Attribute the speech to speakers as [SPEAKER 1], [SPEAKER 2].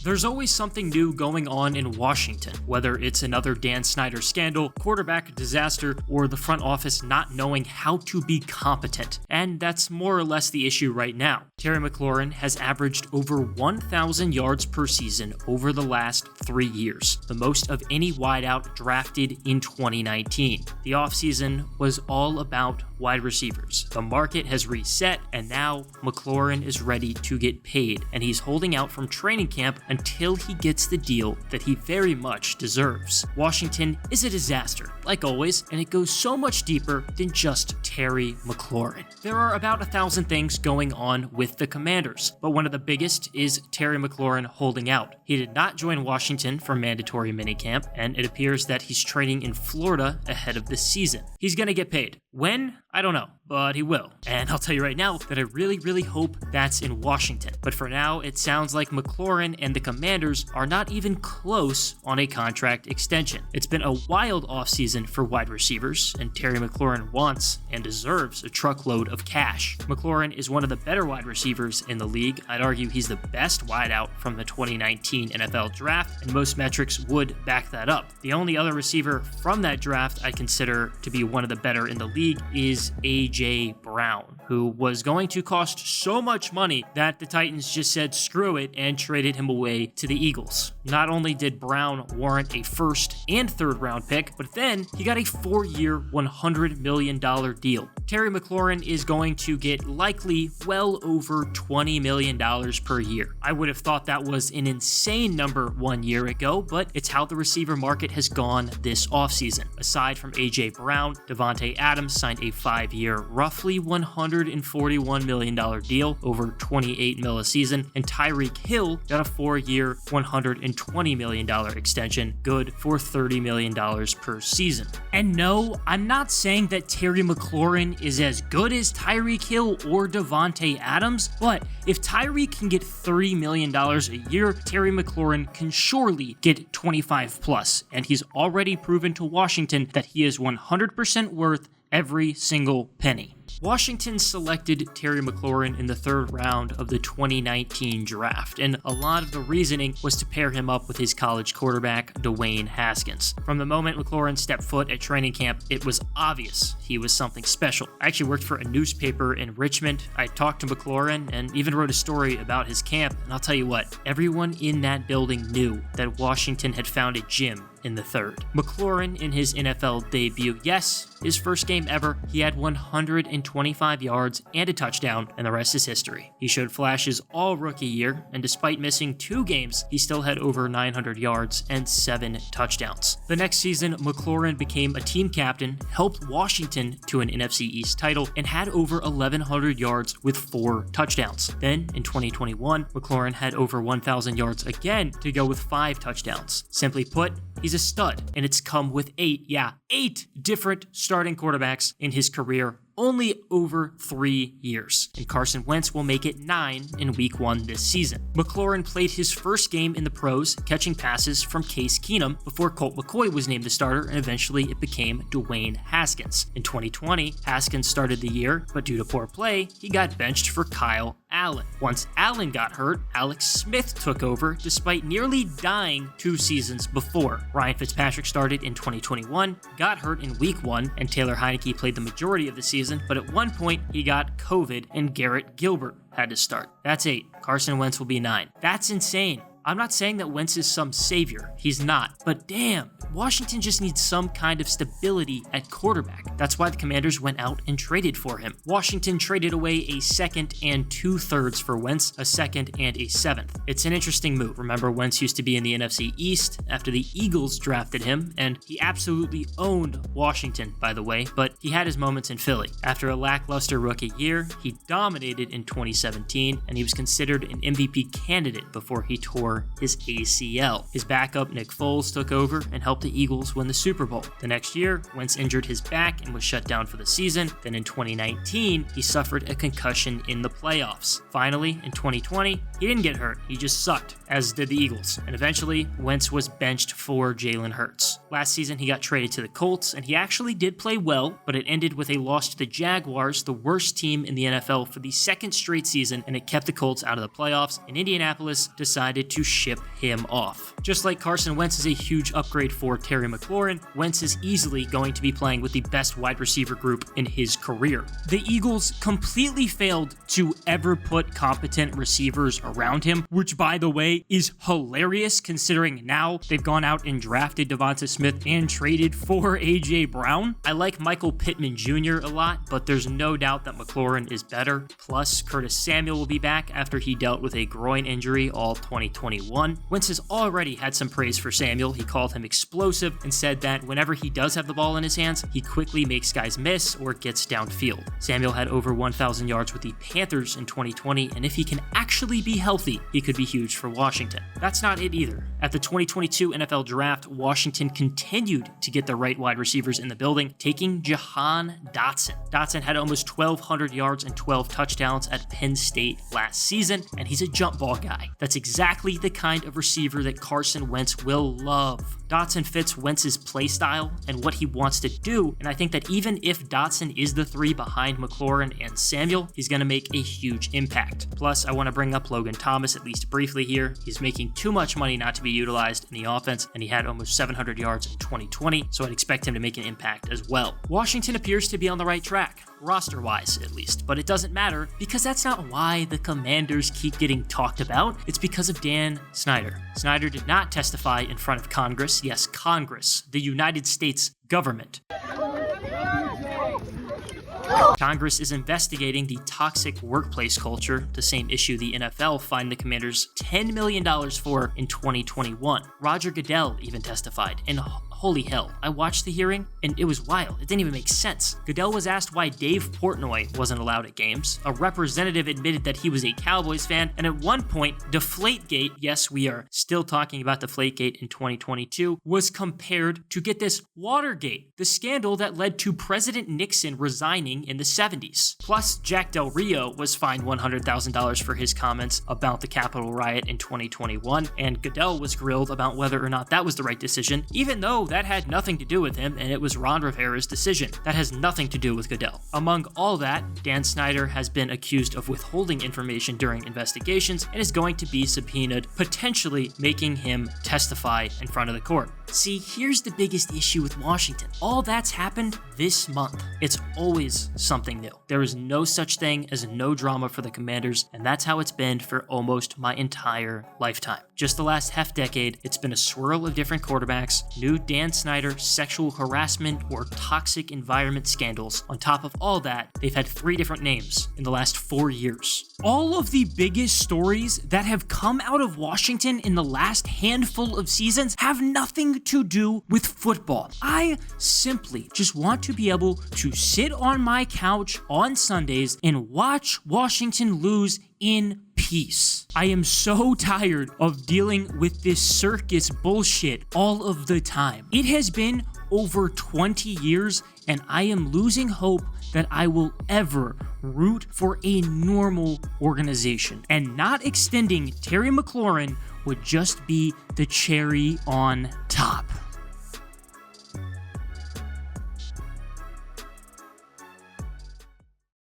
[SPEAKER 1] There's always something new going on in Washington, whether it's another Dan Snyder scandal, quarterback disaster, or the front office not knowing how to be competent. And that's more or less the issue right now. Terry McLaurin has averaged over 1,000 yards per season over the last 3 years, the most of any wideout drafted in 2019. The offseason was all about wide receivers. The market has reset, and now McLaurin is ready to get paid, and he's holding out from training camp until he gets the deal that he very much deserves. Washington is a disaster, like always, and it goes so much deeper than just Terry McLaurin. There are about 1,000 things going on with the Commanders, but one of the biggest is Terry McLaurin holding out. He did not join Washington for mandatory minicamp, and it appears that he's training in Florida ahead of the season. He's gonna get paid. When? I don't know, but he will. And I'll tell you right now that I really hope that's in Washington. But for now, it sounds like McLaurin and the Commanders are not even close on a contract extension. It's been a wild offseason for wide receivers, and Terry McLaurin wants and deserves a truckload of cash. McLaurin is one of the better wide receivers in the league. I'd argue he's the best wideout from the 2019 NFL draft, and most metrics would back that up. The only other receiver from that draft I consider to be one of the better in the league is A.J. Brown, who was going to cost so much money that the Titans just said screw it and traded him away to the Eagles. Not only did Brown warrant a first and third round pick, but then he got a 4-year, $100 million deal. Terry McLaurin is going to get likely well over $20 million per year. I would have thought that was an insane number 1 year ago, but it's how the receiver market has gone this offseason. Aside from A.J. Brown, Davante Adams signed a 5-year, roughly $141 million deal over 28 mil a season, and Tyreek Hill got a 4-year, $120 million extension, good for $30 million per season. And no, I'm not saying that Terry McLaurin is as good as Tyreek Hill or Davante Adams, but if Tyreek can get $30 million a year, Terry McLaurin can surely get 25 plus, and he's already proven to Washington that he is 100% worth every single penny. Washington selected Terry McLaurin in the 3rd round of the 2019 draft, and a lot of the reasoning was to pair him up with his college quarterback, Dwayne Haskins. From the moment McLaurin stepped foot at training camp, it was obvious he was something special. I actually worked for a newspaper in Richmond. I talked to McLaurin and even wrote a story about his camp, and I'll tell you what, everyone in that building knew that Washington had found a gem in the 3rd. McLaurin in his NFL debut, yes, his first game ever, he had 125 yards and a touchdown, and the rest is history. He showed flashes all rookie year, and despite missing 2 games, he still had over 900 yards and 7 touchdowns. The next season, McLaurin became a team captain, helped Washington to an NFC East title, and had over 1,100 yards with 4 touchdowns. Then, in 2021, McLaurin had over 1,000 yards again to go with 5 touchdowns. Simply put, he's a stud, and it's come with 8 different starting quarterbacks in his career, only over 3 years. And Carson Wentz will make it 9 in week 1 this season. McLaurin played his first game in the pros, catching passes from Case Keenum before Colt McCoy was named the starter, and eventually it became Dwayne Haskins. In 2020, Haskins started the year, but due to poor play, he got benched for Kyle Allen. Once Allen got hurt, Alex Smith took over despite nearly dying 2 seasons before. Ryan Fitzpatrick started in 2021, got hurt in week 1, and Taylor Heineke played the majority of the season, but at one point he got COVID and Garrett Gilbert had to start. That's 8. Carson Wentz will be 9. That's insane. I'm not saying that Wentz is some savior. He's not. But damn, Washington just needs some kind of stability at quarterback. That's why the Commanders went out and traded for him. Washington traded away a 2nd and 2/3 for Wentz, a 2nd and a 7th. It's an interesting move. Remember, Wentz used to be in the NFC East after the Eagles drafted him, and he absolutely owned Washington, by the way, but he had his moments in Philly. After a lackluster rookie year, he dominated in 2017, and he was considered an MVP candidate before he tore his ACL. His backup, Nick Foles, took over and helped the Eagles win the Super Bowl. The next year, Wentz injured his back and was shut down for the season. Then in 2019, he suffered a concussion in the playoffs. Finally, in 2020, he didn't get hurt. He just sucked, as did the Eagles. And eventually, Wentz was benched for Jalen Hurts. Last season, he got traded to the Colts, and he actually did play well, but it ended with a loss to the Jaguars, the worst team in the NFL for the 2nd straight season, and it kept the Colts out of the playoffs, and Indianapolis decided to to ship him off. Just like Carson Wentz is a huge upgrade for Terry McLaurin, Wentz is easily going to be playing with the best wide receiver group in his career. The Eagles completely failed to ever put competent receivers around him, which, by the way, is hilarious considering now they've gone out and drafted Devonta Smith and traded for A.J. Brown. I like Michael Pittman Jr. a lot, but there's no doubt that McLaurin is better. Plus, Curtis Samuel will be back after he dealt with a groin injury all 2021. Wentz has already had some praise for Samuel. He called him explosive and said that whenever he does have the ball in his hands, he quickly makes guys miss or gets downfield. Samuel had over 1,000 yards with the Panthers in 2020, and if he can actually be healthy, he could be huge for Washington. That's not it either. At the 2022 NFL Draft, Washington continued to get the right wide receivers in the building, taking Jahan Dotson. Dotson had almost 1,200 yards and 12 touchdowns at Penn State last season, and he's a jump ball guy. That's exactly the kind of receiver that Carson Wentz will love. Dotson fits Wentz's play style and what he wants to do, and I think that even if Dotson is the 3 behind McLaurin and Samuel, he's going to make a huge impact. Plus, I want to bring up Logan Thomas at least briefly here. He's making too much money not to be utilized in the offense, and he had almost 700 yards in 2020, so I'd expect him to make an impact as well. Washington appears to be on the right track, roster-wise at least, but it doesn't matter because that's not why the Commanders keep getting talked about. It's because of Dan Snyder. Snyder did not testify in front of Congress. Yes, Congress, the United States government. Congress is investigating the toxic workplace culture, the same issue the NFL fined the Commanders $10 million for in 2021. Roger Goodell even testified, and holy hell, I watched the hearing and it was wild. It didn't even make sense. Goodell was asked why Dave Portnoy wasn't allowed at games. A representative admitted that he was a Cowboys fan, and at one point, Deflategate, yes, we are still talking about Deflategate in 2022, was compared to, get this, Watergate, the scandal that led to President Nixon resigning in the 70s. Plus, Jack Del Rio was fined $100,000 for his comments about the Capitol riot in 2021, and Goodell was grilled about whether or not that was the right decision, even though that had nothing to do with him and it was Ron Rivera's decision. That has nothing to do with Goodell. Among all that, Dan Snyder has been accused of withholding information during investigations and is going to be subpoenaed, potentially making him testify in front of the court. See, here's the biggest issue with Washington. All that's happened this month. It's always something new. There is no such thing as no drama for the Commanders, and that's how it's been for almost my entire lifetime. Just the last half-decade, it's been a swirl of different quarterbacks, new Dan Snyder sexual harassment or toxic environment scandals. On top of all that, they've had 3 different names in the last 4 years. All of the biggest stories that have come out of Washington in the last handful of seasons have nothing to do with football. I simply just want to be able to sit on my couch on Sundays and watch Washington lose in peace. I am so tired of dealing with this circus bullshit all of the time. It has been over 20 years, and I am losing hope that I will ever root for a normal organization. And not extending Terry McLaurin would just be the cherry on top.